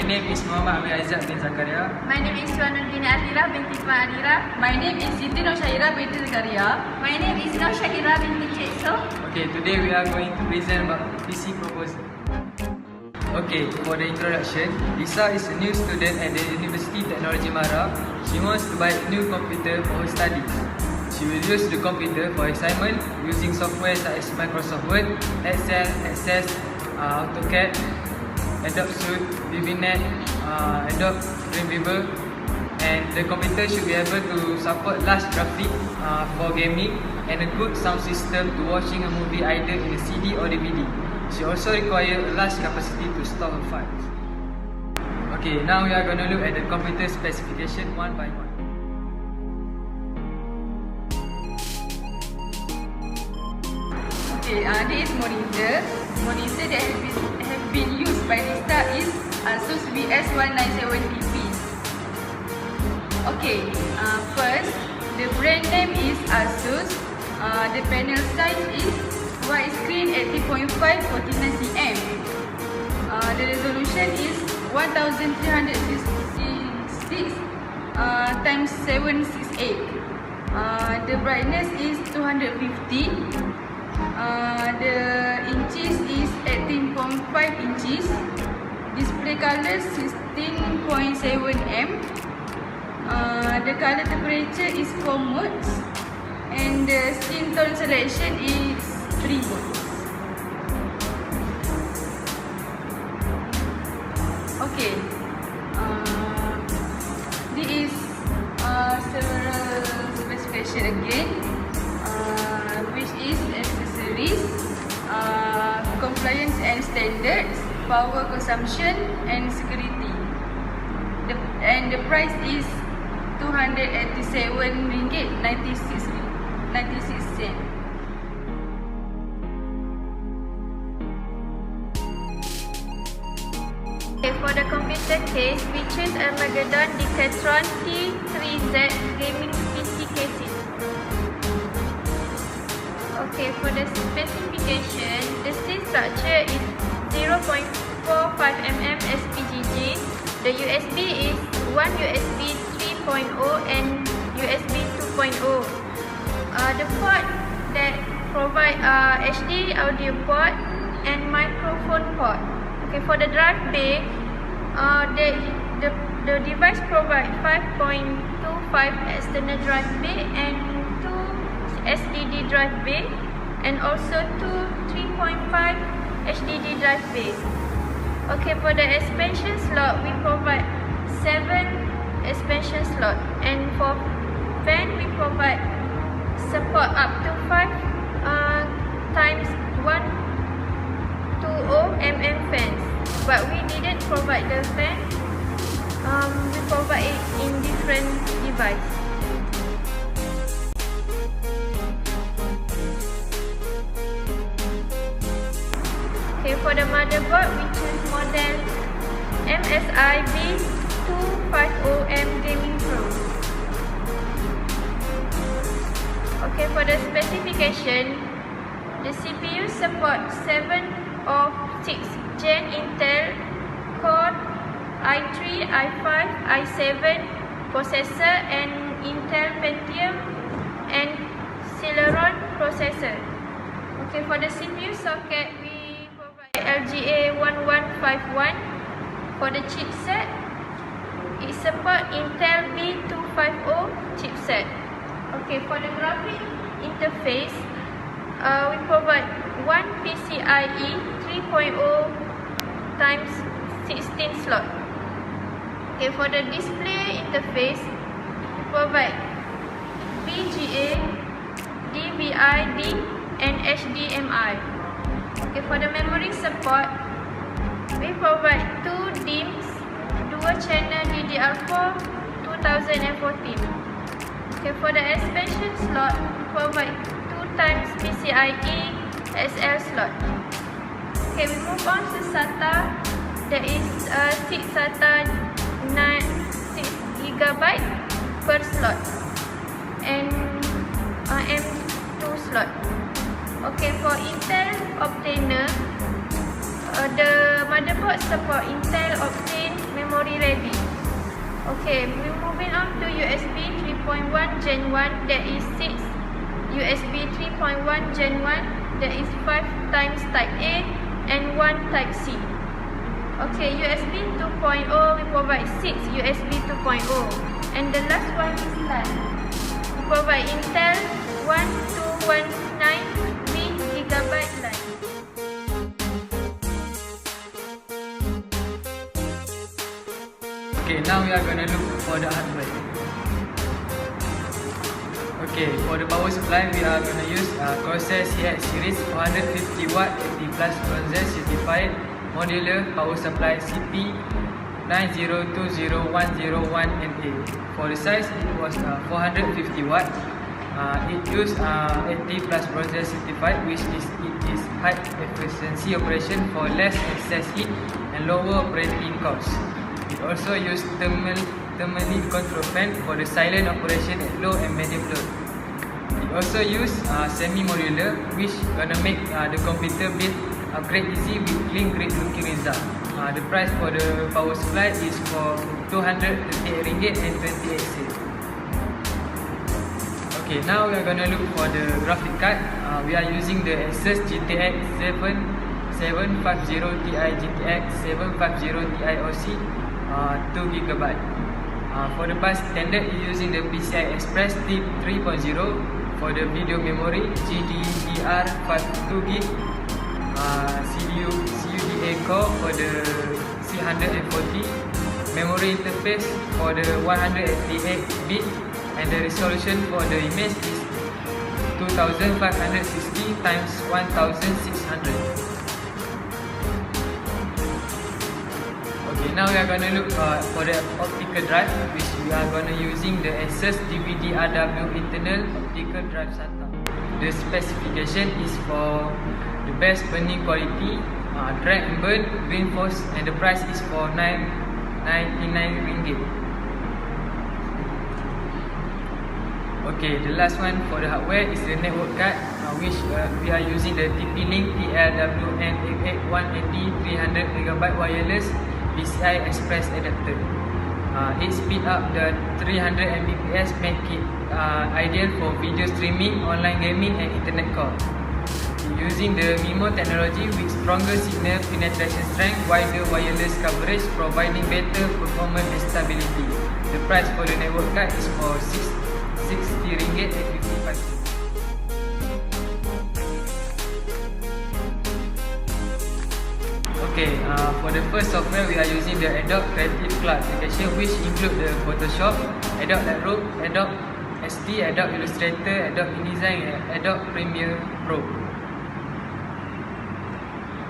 name is Muhammad Amir Aizat bin Zakaria. My name is Suanudin Alira binti Tuan Alira. My name is Siti Nur Syairah binti Zakaria. My name is Nur Syakira binti Cekso. Okay, today we are going to present about PC proposal. Okay, for the introduction, Lisa is a new student at the University Technology Mara. She wants to buy a new computer for her studies. She will use the computer for assignment using software such as Microsoft Word, Excel, Access, AutoCAD, Adobe Suite, VBNet, Adobe Dreamweaver, and the computer should be able to support large graphics for gaming and a good sound system to watching a movie either in a CD or DVD. She also requires a large capacity to store her files. Okay, now we are going to look at the computer specification one by one. Okay, this monitor that have been used by Lisa is Asus VS197TP. Okay, first the brand name is Asus. The panel size is widescreen 80.5 49cm. The resolution is 1366 times 768. The brightness is 250. The inches is 18.5 inches. Display color 16.7 m. The color temperature is 4 modes. And the skin tone selection is 3 modes. Okay. This is several specification again, which is accessories, compliance and standards, power consumption and security. The price is RM287.96. Okay, for the computer case, we choose Armageddon Decathlon T3Z Gaming PC cases. Okay, for the specification, the seat structure is 0.45 mm SPGG. The USB is one USB 3.0 and USB 2.0. The port that provide HD audio port and microphone port. Okay, for the drive bay, the device provide 5.25 external drive bay and 2 SDD drive bay, and also 2 3.5 HDD drive bay. Okay, for the expansion slot, we provide 7 expansion slot, and for fan, we provide support up to 5 times 120 mm fans, but we didn't provide the fan. We provide it in different device. Okay, for the motherboard, we choose model MSI B250M Gaming Pro. Okay, for the specification, the CPU supports 7 of 6 Gen Intel Core i3, i5, i7 processor and Intel Pentium and Celeron processor. Okay, for the CPU socket, we provide LGA 1151. For the chipset, it supports Intel B250 chipset. Okay, for the graphic interface, we provide one PCIe 3.0 times 16 slot. Okay, for the display interface, we provide VGA, DVI-D and HDMI. Okay, for the memory support, we provide 2 DIMMs, dual channel DDR4 2014. Okay, for the expansion slot, we provide 2 times PCIe SL slot. Okay, we move on to SATA. There is 6 SATA 6GB per slot and M2 slot. Okay, for Intel Optane, the motherboard support Intel Optane memory ready. Okay, we're moving on to USB 3.1 Gen 1, that is 6. USB 3.1 Gen 1, that is 5 times Type A and 1 Type C. Okay, USB 2.0, we provide 6 USB 2.0. And the last one is LAN. We provide Intel 1219 GB LAN. Okay, now we are gonna look for the hardware. Okay, for the power supply, we are gonna use Corsair CX series 450 watt 80 plus bronze certified modular power supply CP 9020101NA. For the size, it was 450 watt. It used 80 plus bronze certified, which is high efficiency operation for less excess heat and lower operating costs. It also used thermally controlled fan for the silent operation at low and medium load. It also used semi-modular, which gonna make the computer build upgrade easy with clean great looking result. The price for the power supply is for RM238.28. Okay, now we are gonna look for the graphic card. We are using the Asus GTX 750 Ti GTX 750 Ti OC 2GB. For the bus standard, using the PCI Express Tip 3.0. For the video memory, GDDR52GB. CUDA core for the C140. Memory interface for the 188-bit. And the resolution for the image is 2560 times 1600. Okay, now we are gonna look for the optical drive, which we are gonna using the Asus DVD-RW internal optical drive SATA. The specification is for the best burning quality, drag and burn, reinforced, and the price is for RM999. Okay, the last one for the hardware is the network card, which we are using the TP-Link TLWN881AD 300MB wireless PCI Express adapter. It speed up the 300 Mbps, make it ideal for video streaming, online gaming and internet call. Using the MIMO technology with stronger signal penetration strength, wider wireless coverage, providing better performance and stability. The price for the network card is for RM60.55. Okay, for the first software, we are using the Adobe Creative Cloud application, which include the Photoshop, Adobe Lightroom, Adobe XD, Adobe Illustrator, Adobe InDesign, and Adobe Premiere Pro.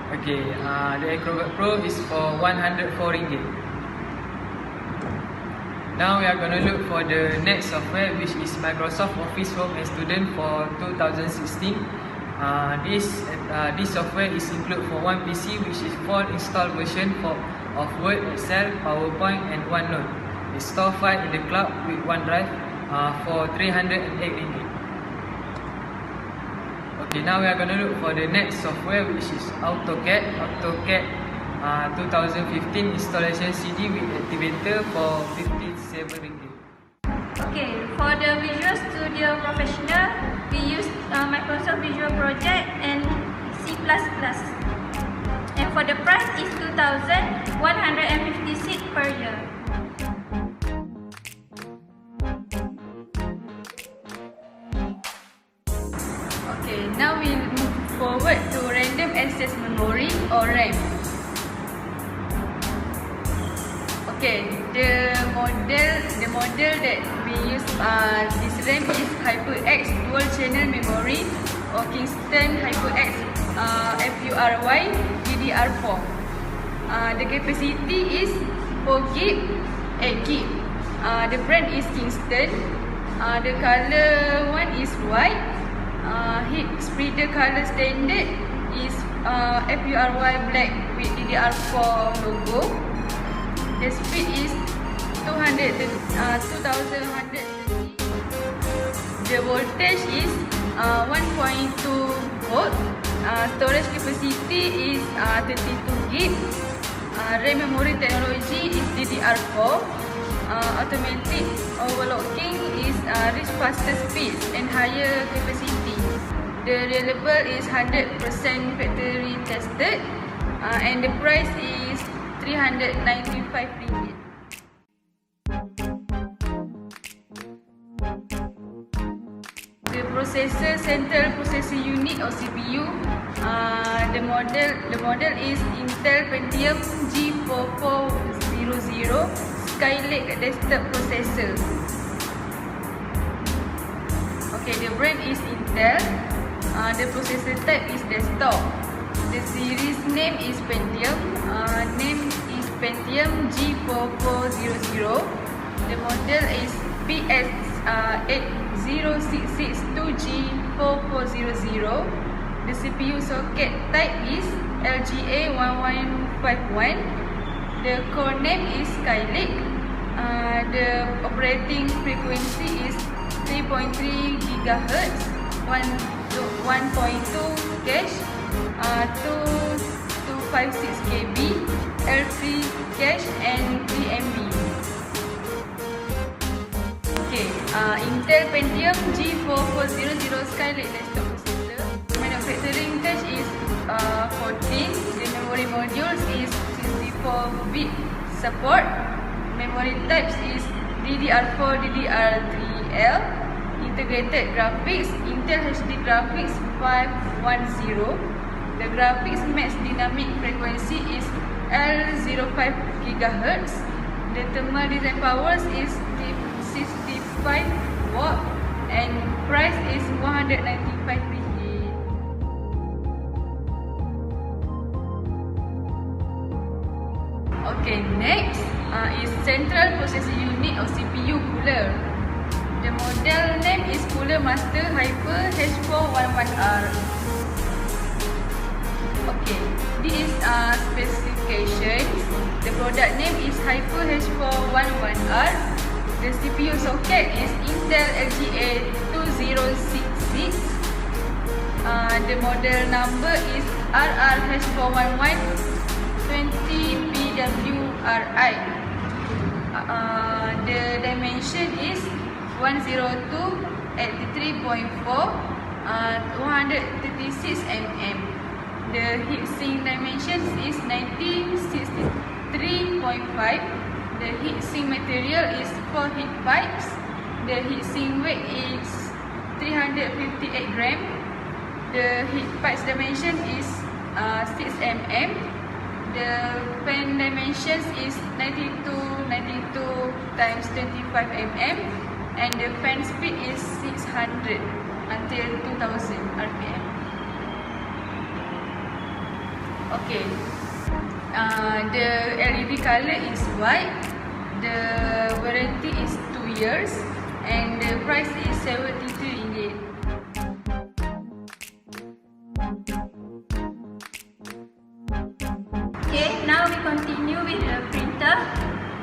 Okay, the Acrobat Pro is for RM104. Now we are going to look for the next software, which is Microsoft Office Home and Student for 2016. This software is included for one PC, which is full installed version of Word, Excel, PowerPoint and OneNote. It store file in the cloud with OneDrive for RM308. Okay, now we are going to look for the next software, which is AutoCAD 2015 installation CD with activator for RM57. Okay, for the Visual Studio Professional, we use Microsoft Visual Project and C++. And for the price is RM2,156 per year. Okay, now we move forward to Random Access Memory or RAM. Okay, the model that we use this RAM is HyperX Dual Channel Memory or Kingston HyperX FURY DDR4. The capacity is 4GB, 8GB. The brand is Kingston. The color one is white. Heat spreader color standard is FURY black with DDR4 logo. The speed is 2130. The voltage is 1.2 volt. Storage capacity is 32GB. RAM memory technology is DDR4. Automatic overclocking is reach faster speeds and higher capacity. The reliable is 100% factory tested, and the price is RM395. The processor, central processing unit or CPU. The model is Intel Pentium G4400 Skylake desktop processor. Okay, the brand is Intel. The processor type is desktop. The series name is Pentium. Name is Pentium G4400. The model is PS8066-2G4400. The CPU socket type is LGA1151. The core name is Skylake. The operating frequency is 3.3 GHz, 1.2 cache, 2256 KB, L3 cache, and 3 MB. Okay, Intel Pentium G4400 Skylake desktop processor. Manufacturing test is 14. The memory modules is 64-bit support. Memory types is DDR4, DDR3L. Integrated graphics, Intel HD graphics 510. The graphics max dynamic frequency is L05 GHz. The thermal design powers is 65 watt and price is RM195. Okay, next is central processing unit or CPU cooler. The model name is Cooler Master Hyper H411R. Okay, this is specifications. The product name is Hyper H411R. The CPU socket is Intel LGA2066. The model number is RRH41120PWRI. The dimension is 102/83.4, 236 mm. The heatsink dimensions is 1963.5. The heatsink material is 4 heat pipes. The heatsink weight is 358 gram. The heat pipes dimension is 6 mm. The fan dimensions is 92 times 25 mm. And the fan speed is 600 until 2000 RPM. Okay. The LED color is white. The warranty is 2 years. And the price is RM73. Okay, now we continue with the printer.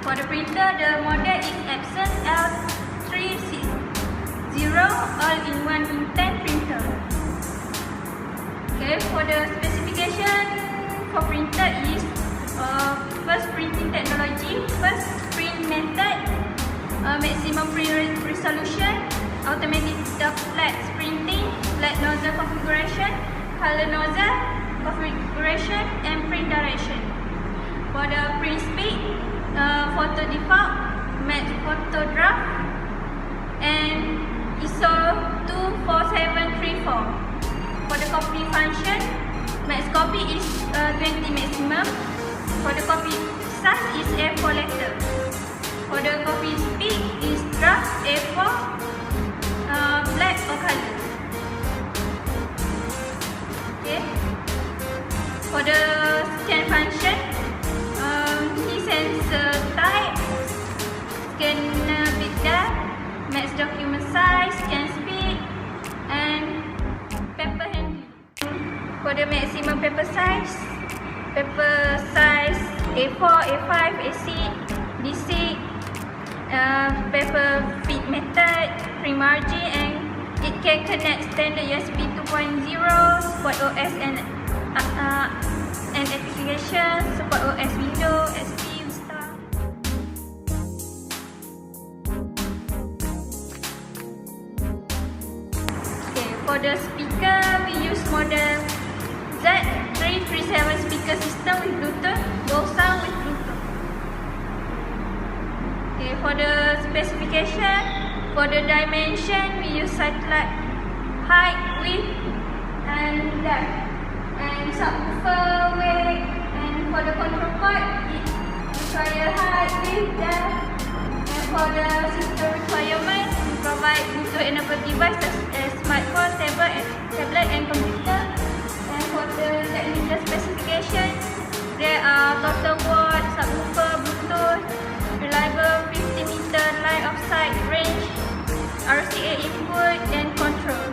For the printer, the model is Epson L360 all-in-one inkjet printer. Okay, for the specification for printer is first printing technology, first print method, maximum print resolution, automatic droplet printing, flat nozzle configuration, color nozzle configuration, and print direction. For the print speed, photo default, max photo draft, and ISO 24734. For the copy function, max copy is 20 maximum. For the copy size is A4 letter. For the copy speed is draft A4, black or color. Okay. For the scan function, key sensor type, scanner bit depth, max document size, scan speed, and paper handling. For the maximum paper size A4, A5, A6, D6, paper fit method, print margin, and it can connect standard USB 2.0, Spot OS, and and application, support OS Windows, XP, Vista. Okay, for the speaker, we use model Z337 speaker system with Bluetooth, dual sound with Bluetooth. Okay, for the specification, for the dimension, we use satellite height, width, and depth. And subwoofer weight, and for the control cord, it require height, width, depth. And for the system requirement, we provide Bluetooth-enabled device such as smartphone, tablet, and computer. And for the technical specification, there are total watt, subwoofer, Bluetooth, reliable 50-meter line of sight range, RCA input, and control.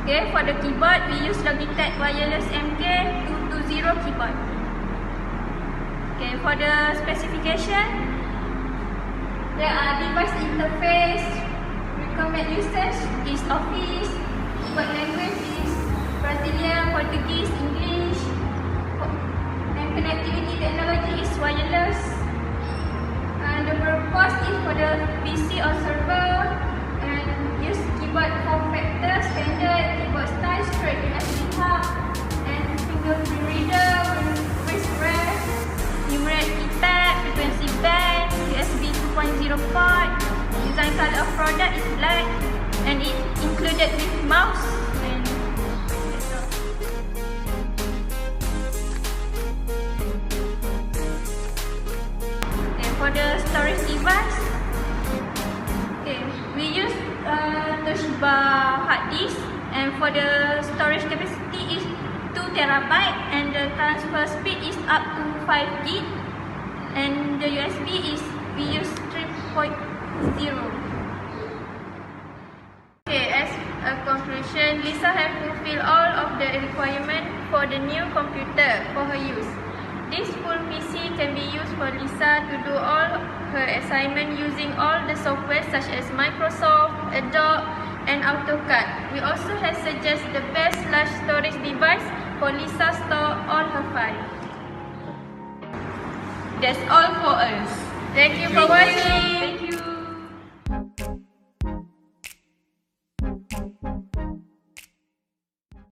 Okay, for the keyboard, we use Logitech Wireless MK220 keyboard. Okay, for the specification, there are device interface, recommend usage is Office, keyboard language is Brazilian, Portuguese, English, and connectivity technology is wireless. And the purpose is for the PC or server, and use keyboard form factor, standard, keyboard style, straight USB hub, and fingerprint reader with wrist rest, numeric keypad, frequency band, USB 2.0 port. Design color of product is black, and it included with mouse. And that's all. Okay, for the storage device, okay, we use Toshiba hard disk, and for the storage capacity is 2 TB, and the transfer speed is up to 5 GB, and the USB is we use 3.0. Okay, as a conclusion, Lisa has fulfilled all of the requirements for the new computer for her use. This full PC can be used for Lisa to do all her assignment using all the software such as Microsoft, Adobe, and AutoCAD. We also have suggested the best large storage device for Lisa store all her files. That's all for us. Thank you for watching.